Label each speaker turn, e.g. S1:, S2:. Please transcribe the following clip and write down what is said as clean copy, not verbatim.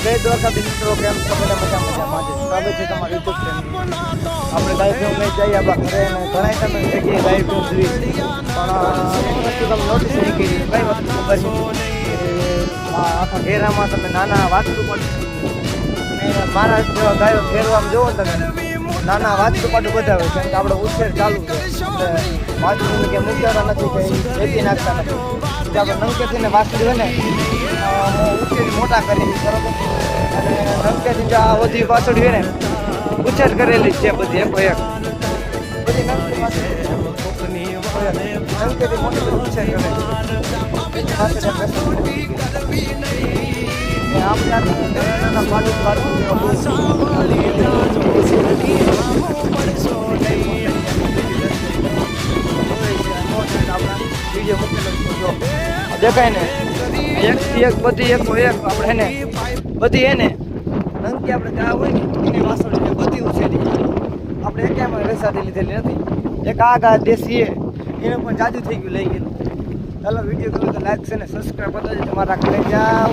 S1: જય દ્વારકાધીશ મિત્રો, કેમ છો? બધા મજામાં છે. સ્વાગત છે તમારું યુટ્યુબ ચેનલ. આપણે લાઈવ ફિલ્મ લઈ જઈએ આપણા ઘરે અને ઘણા તમે જગ્યાએ લાઈવ ફિલ્મ જોઈ, પણ વસ્તુ તમે નોટિસ નહીં કરી. કઈ વસ્તુ ખબર છે? આખા ઘેરામાં તમે નાના વાંચતું પણ મારા જેવા ગાયો ફેરવામાં જોવો તમે નાના વાંચતું પાટું બધા હોય, કેમ કે આપણે ઉછેર ચાલુ છે. વાંચતું કે મૂક્યા નથી કે વેચી નાખતા નથી. આપણે નંકેથી વાંચતું હોય ને ઉછેરી મોટા કરેલી બરોબર, અને નંકેથી આ બધી પાછળ હોય ને ઉછેર કરેલી છે બધી એક એક બધી નંકેથી મોટી બધી ઉછેર કરેલી. દેખાય ને એકથી એક બધી એક આપણે એને બધી એને નંકી આપણે ત્યાં હોય ને એની વાસણ છે બધી ઉછેરી. આપણે એકેમાં રેસાથી લીધેલી નથી. એક આ દેશી એને પણ જાજુ થઈ ગયું લઈ ગયેલું. ચાલો વિડીયો ગમે તો લાઈક છે ને સબસ્ક્રાઈબ કરતા જજો. મારા ઘરે જાઓ.